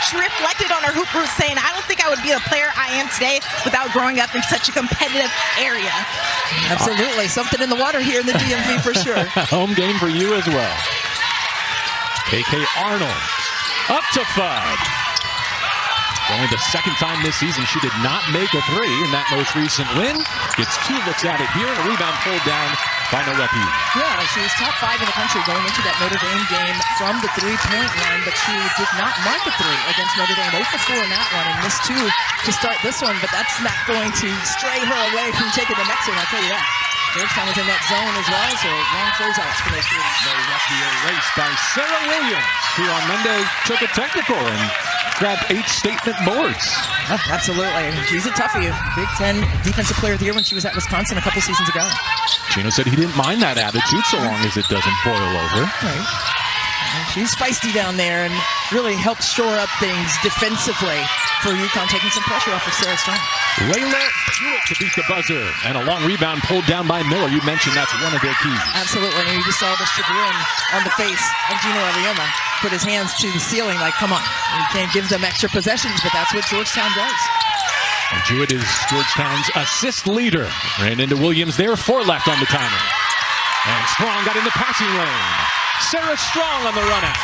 she reflected on her hoop roots, saying, I don't think I would be the player I am today without growing up in such a competitive area. Absolutely. Something in the water here in the DMV for sure. Home game for you as well. KK Arnold up to Fudd. Only the second time this season she did not make a three in that most recent win. Gets 2 looks at it here, and a rebound pulled down by Noepi. Yeah, she was top 5 in the country going into that Notre Dame game from the three-point line, but she did not mark a three against Notre Dame. 0 for 4 in that one, and missed 2 to start this one, but that's not going to stray her away from taking the next one, I'll tell you that. Georgetown was in that zone as well, so long closeouts for those kids. Noepi erased by Sarah Williams, who on Monday took a technical and grabbed 8 statement boards. Absolutely. She's a toughie. Big Ten Defensive Player of the Year when she was at Wisconsin a couple seasons ago. Chino said he didn't mind that attitude so long as it doesn't boil over. Right. She's feisty down there and really helps shore up things defensively for UConn, taking some pressure off of Sarah Strong. Layla Jewett to beat the buzzer, and a long rebound pulled down by Miller. You mentioned that's one of their keys. Absolutely, and you just saw the chagrin on the face of Gino Auriemma. Put his hands to the ceiling like, come on. You can't give them extra possessions, but that's what Georgetown does. And Jewett is Georgetown's assist leader. Ran into Williams there, 4 left on the timer. And Strong got in the passing lane. Sarah Strong on the run out.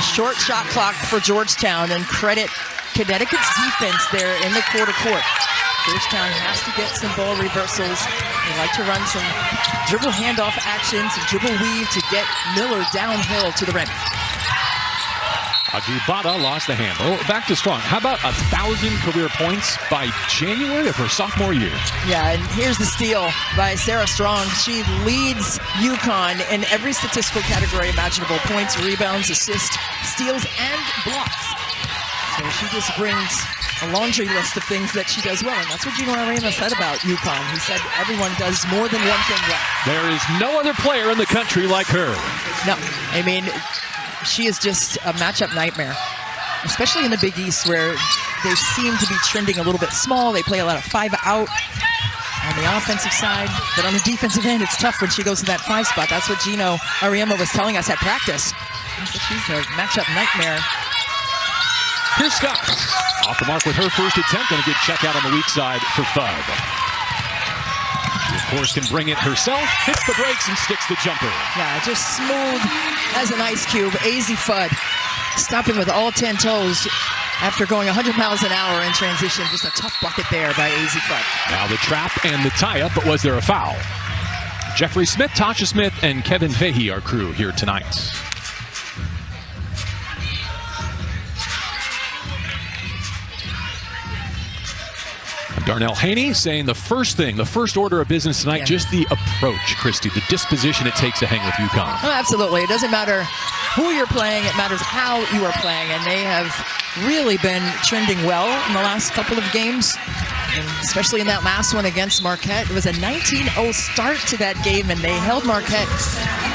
Short shot clock for Georgetown, and credit Connecticut's defense there in the quarter court. Georgetown has to get some ball reversals. They like to run some dribble handoff actions, some dribble weave to get Miller downhill to the rim. Agibata lost the handle. Back to Strong. How about 1,000 career points by January of her sophomore year? Yeah, and here's the steal by Sarah Strong. She leads UConn in every statistical category imaginable: points, rebounds, assists, steals, and blocks. So she just brings a laundry list of things that she does well, and that's what Gino Auriemma said about UConn. He said everyone does more than one thing well. There is no other player in the country like her. No, I mean, she is just a matchup nightmare, especially in the Big East where they seem to be trending a little bit small. They play a lot of 5 out on the offensive side, but on the defensive end, it's tough when she goes to that 5 spot. That's what Gino Auriemma was telling us at practice. She's a matchup nightmare. Here's Scott. Off the mark with her first attempt. Going to get check out on the weak side for Fudd. She, of course, can bring it herself. Hits the brakes and sticks the jumper. Yeah, just smooth as an ice cube. AZ Fudd stopping with all 10 toes after going 100 miles an hour in transition. Just a tough bucket there by AZ Fudd. Now the trap and the tie-up, but was there a foul? Jeffrey Smith, Tasha Smith, and Kevin Fahey are crew here tonight. Darnell Haney saying the first order of business tonight, just the approach, Christy, the disposition it takes to hang with UConn. Oh, absolutely. It doesn't matter who you're playing, it matters how you are playing, and they have really been trending well in the last couple of games, and especially in that last one against Marquette. It was a 19-0 start to that game, and they held Marquette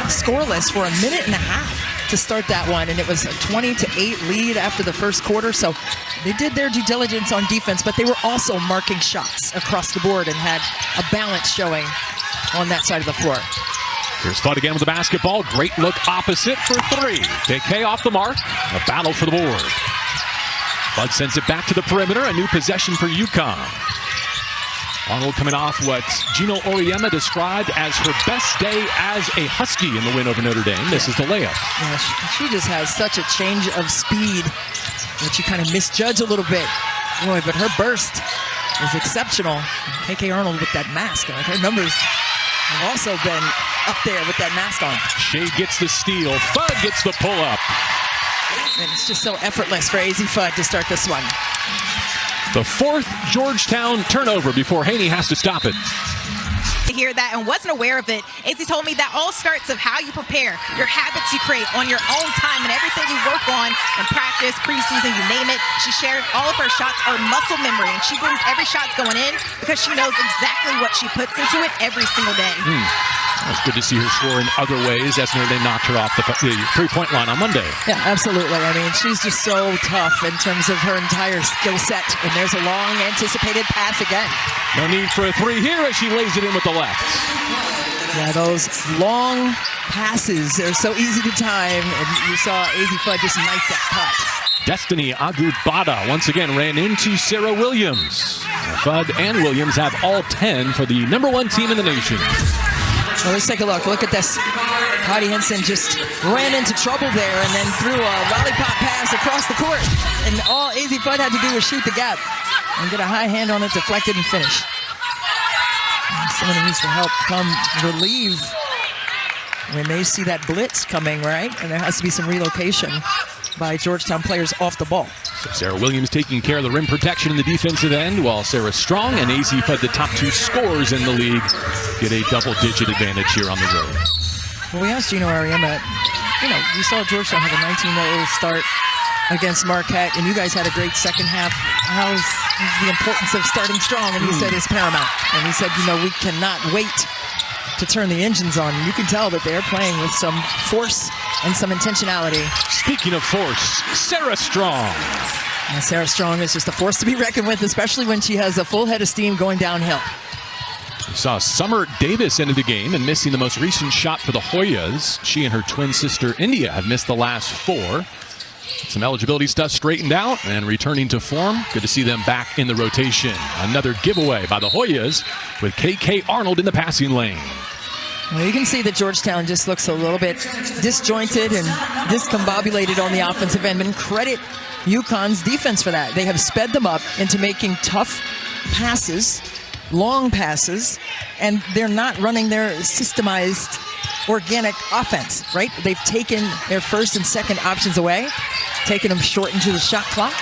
scoreless for a minute and a half to start that one, and it was a 20-8 lead after the first quarter. So they did their due diligence on defense, but they were also marking shots across the board and had a balance showing on that side of the floor. Here's Fudd again with the basketball. Great look opposite for 3. KK off the mark. A battle for the board. Fudd sends it back to the perimeter. A new possession for UConn. Arnold coming off what Gino Auriemma described as her best day as a Husky in the win over Notre Dame. This is the layup. Yeah, she just has such a change of speed that you kind of misjudge a little bit. Boy, but her burst is exceptional. KK Arnold with that mask on. Her numbers have also been up there with that mask on. Shea gets the steal. Fudd gets the pull-up. And it's just so effortless for AZ Fudd to start this one. The 4th Georgetown turnover before Haney has to stop it. To hear that and wasn't aware of it. AZ told me that all starts of how you prepare, your habits you create on your own time, and everything you work on in practice, preseason, you name it. She shared all of her shots are muscle memory, and she believes every shot's going in because she knows exactly what she puts into it every single day. It's good to see her score in other ways. That's when they knocked her off the three-point line on Monday. Yeah, absolutely. I mean, she's just so tough in terms of her entire skill set. And there's a long anticipated pass again. No need for a 3 here as she lays it in with the left. Yeah, those long passes are so easy to time, and you saw AZ Fudd just knife that cut. Destiny Agugbada once again ran into Sarah Williams. Fudd and Williams have all 10 for the #1 team in the nation. Well, let's take a look. Look at this. Heidi Henson just ran into trouble there and then threw a lollipop pass across the court. And all AZ Fudd had to do was shoot the gap and get a high hand on it, deflect it, and finish. And someone needs to help come relieve when they see that blitz coming, right? And there has to be some relocation by Georgetown players off the ball. So Sarah Williams taking care of the rim protection in the defensive end, while Sarah Strong and AZ Fudd, the top 2 scorers in the league, get a double-digit advantage here on the road. Well, we asked Gino Auriemma, you saw Georgetown have a 19-0 start against Marquette, and you guys had a great second half. How's the importance of starting strong? And he said it's paramount. And he said, we cannot wait to turn the engines on. And you can tell that they're playing with some force and some intentionality. Speaking of force, Sarah Strong. And Sarah Strong is just a force to be reckoned with, especially when she has a full head of steam going downhill. We saw Summer Davis into the game and missing the most recent shot for the Hoyas. She and her twin sister India have missed the last 4. Some eligibility stuff straightened out and returning to form. Good to see them back in the rotation. Another giveaway by the Hoyas with KK Arnold in the passing lane. Well, you can see that Georgetown just looks a little bit disjointed and discombobulated on the offensive end. And credit UConn's defense for that. They have sped them up into making tough passes, long passes, and they're not running their systemized organic offense, right? They've taken their first and second options away, taken them short into the shot clock.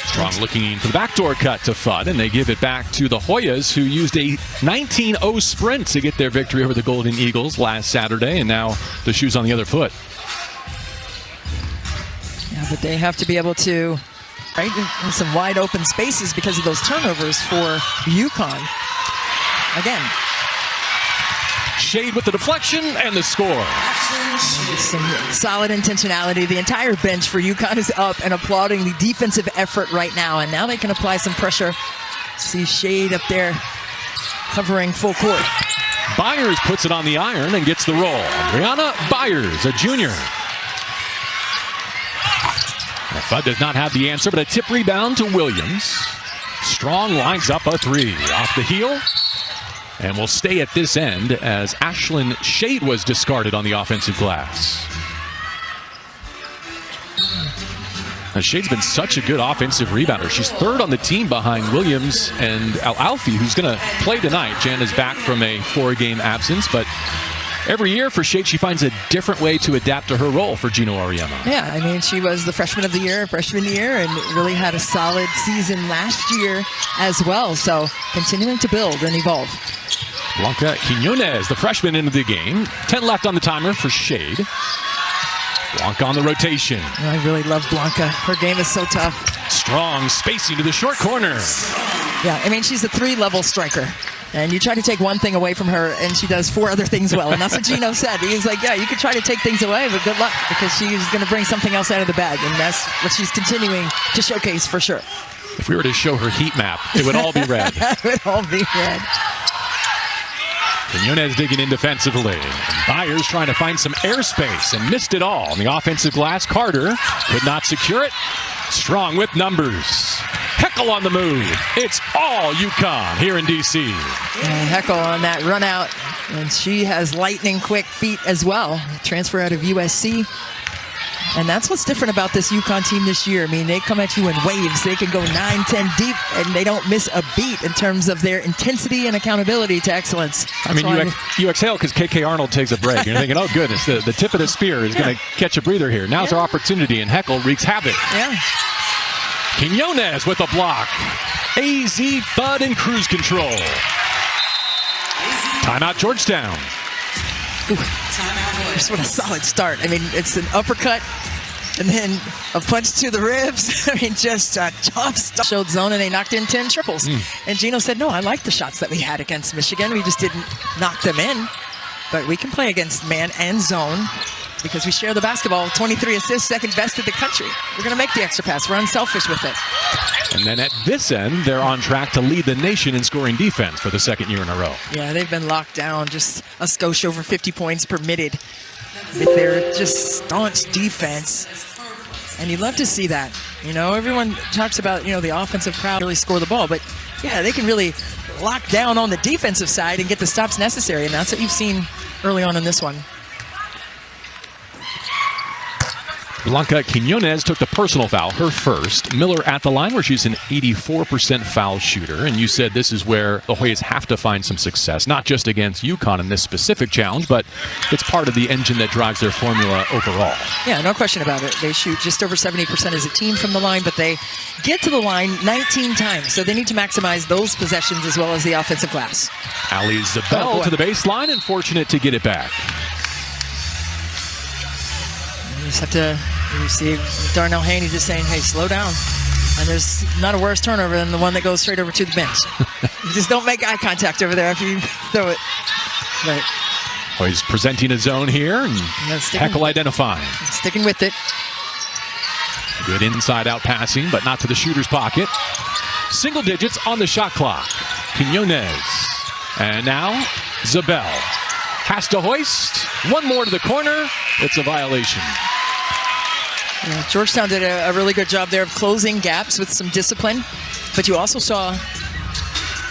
Strong looking for the backdoor cut to Fudd, and they give it back to the Hoyas, who used a 19-0 sprint to get their victory over the Golden Eagles last Saturday, and now the shoe's on the other foot. Yeah, but they have to be able to, right, in some wide open spaces because of those turnovers for UConn. Again, Shade with the deflection and the score. some solid intentionality. The entire bench for UConn is up and applauding the defensive effort right now. And now they can apply some pressure. See Shade up there covering full court. Byers puts it on the iron and gets the roll. Brianna Byers, a junior. Fudd does not have the answer, but a tip rebound to Williams. Strong lines up a 3 off the heel. And will stay at this end as Ashlyn Shade was discarded on the offensive glass. Now, Shade's been such a good offensive rebounder. She's 3rd on the team behind Williams and Al-Alfi, who's going to play tonight. Jan is back from a 4-game absence, but every year for Shade, she finds a different way to adapt to her role for Gino Auriemma. Yeah, I mean, she was the freshman of the year, freshman year, and really had a solid season last year as well. So continuing to build and evolve. Blanca Quinones, the freshman, into the game. 10 left on the timer for Shade. Blanca on the rotation. I really love Blanca. Her game is so tough. Strong spacing to the short corner. Yeah, I mean, she's a 3-level striker. And you try to take one thing away from her, and she does 4 other things well. And that's what Gino said. He was like, yeah, you could try to take things away, but good luck, because she's going to bring something else out of the bag. And that's what she's continuing to showcase for sure. If we were to show her heat map, it would all be red. It would all be red. Quinones digging in defensively. Byers trying to find some airspace and missed it all. On the offensive glass, Carter could not secure it. Strong with numbers. Heckel on the move. It's all UConn here in D.C. And Heckel on that run out, and she has lightning quick feet as well. Transfer out of USC. And that's what's different about this UConn team this year. I mean, they come at you in waves. They can go 9-10 deep, and they don't miss a beat in terms of their intensity and accountability to excellence. That's you exhale because KK Arnold takes a break. You're thinking, oh, goodness, the tip of the spear is going to catch a breather here. Now's our opportunity, and Heckel wreaks havoc. Yeah. Quinones with a block. AZ Fudd in cruise control. Timeout Georgetown. Ooh, just what a solid start. I mean, it's an uppercut and then a punch to the ribs. I mean, just a tough start. Showed zone, and they knocked in 10 triples. And Gino said, no, I like the shots that we had against Michigan. We just didn't knock them in. But we can play against man and zone. because we share the basketball. 23 assists, second best in the country. We're going to make the extra pass. We're unselfish with it. And then at this end, they're on track to lead the nation in scoring defense for the second year in a row. Yeah, they've been locked down. Just a skosh over 50 points permitted with their just staunch defense. And you love to see that. You know, everyone talks about, you know, the offensive crowd really score the ball. But, yeah, they can really lock down on the defensive side and get the stops necessary. And that's what you've seen early on in this one. Blanca Quiñones took the personal foul, her first. Miller at the line, where she's an 84% foul shooter. And you said this is where the Hoyas have to find some success, not just against UConn in this specific challenge, but it's part of the engine that drives their formula overall. Yeah, no question about it. They shoot just over 70% as a team from the line, but they get to the line 19 times. So they need to maximize those possessions as well as the offensive glass. Ali Zabel to the baseline and fortunate to get it back. You just have to, you see Darnell Haney just saying, hey, slow down. And there's not a worse turnover than the one that goes straight over to the bench. You just don't make eye contact over there after you throw it. But He's presenting a zone here, and Heckle identifying. Sticking with it. Good inside-out passing, but not to the shooter's pocket. Single digits on the shot clock. Quiñones. And now Zabel. Has to hoist. One more to the corner. It's a violation. Yeah, Georgetown did a really good job there of closing gaps with some discipline. But you also saw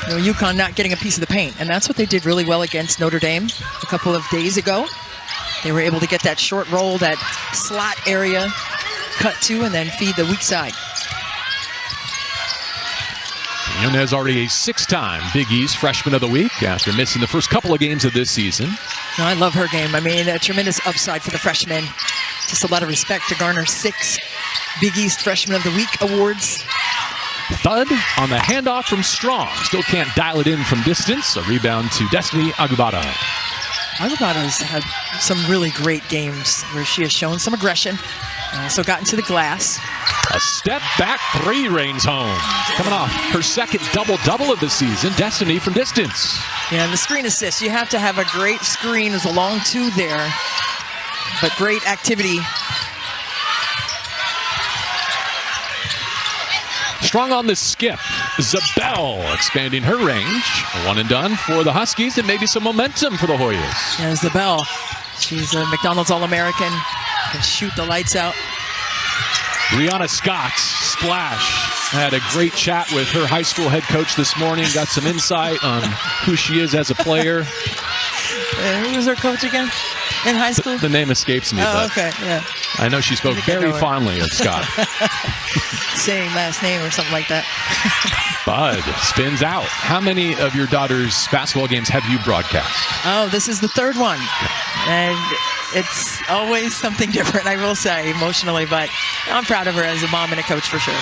UConn not getting a piece of the paint. And that's what they did really well against Notre Dame a couple of days ago. They were able to get that short roll, that slot area, cut to, and then feed the weak side. Quiñones already a 6-time Big East Freshman of the Week after missing the first couple of games of this season. No, I love her game. I mean, a tremendous upside for the freshman. Just a lot of respect to garner 6 Big East Freshman of the Week awards. Thud on the handoff from Strong. Still can't dial it in from distance. A rebound to Destiny Agubata. Agubata's had some really great games where she has shown some aggression. Also gotten to the glass. A step back 3 reigns home. Coming off her second double-double of the season. Destiny from distance. Yeah, the screen assist. You have to have a great screen. There's a long 2 there. But great activity. Strong on the skip. Zabel expanding her range. A one and done for the Huskies, and maybe some momentum for the Hoyas. Yeah, Zabel. She's a McDonald's All-American. Can shoot the lights out. Brianna Scott, splash. I had a great chat with her high school head coach this morning. Got some insight on who she is as a player. Who was her coach again in high school? The name escapes me, but okay, yeah. I know she spoke very fondly of Scott. Same last name or something like that. Bud spins out. How many of your daughter's basketball games have you broadcast? Oh, this is the 3rd one. And it's always something different, I will say, emotionally. But I'm proud of her as a mom and a coach for sure.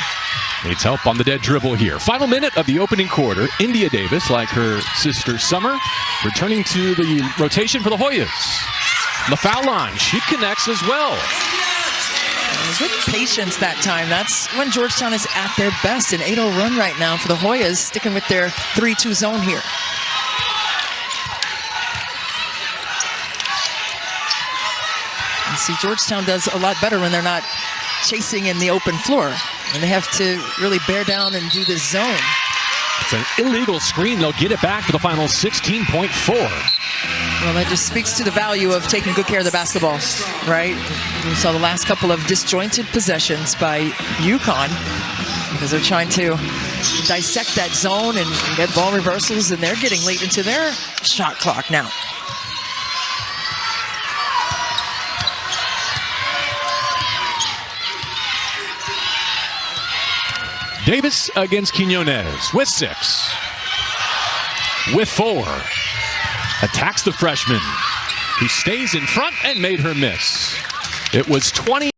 Needs help on the dead dribble here. Final minute of the opening quarter. India Davis, like her sister Summer, returning to the rotation for the Hoyas. The foul line, she connects as well. Good patience that time. That's when Georgetown is at their best. An 8-0 run right now for the Hoyas, sticking with their 3-2 zone here. You see, Georgetown does a lot better when they're not chasing in the open floor. And they have to really bear down and do this zone. It's an illegal screen. They'll get it back for the final 16.4. Well, that just speaks to the value of taking good care of the basketball, right? We saw the last couple of disjointed possessions by UConn because they're trying to dissect that zone and get ball reversals, and they're getting late into their shot clock now. Davis against Quiñones with 6. With 4. Attacks the freshman, who stays in front and made her miss. It was 20.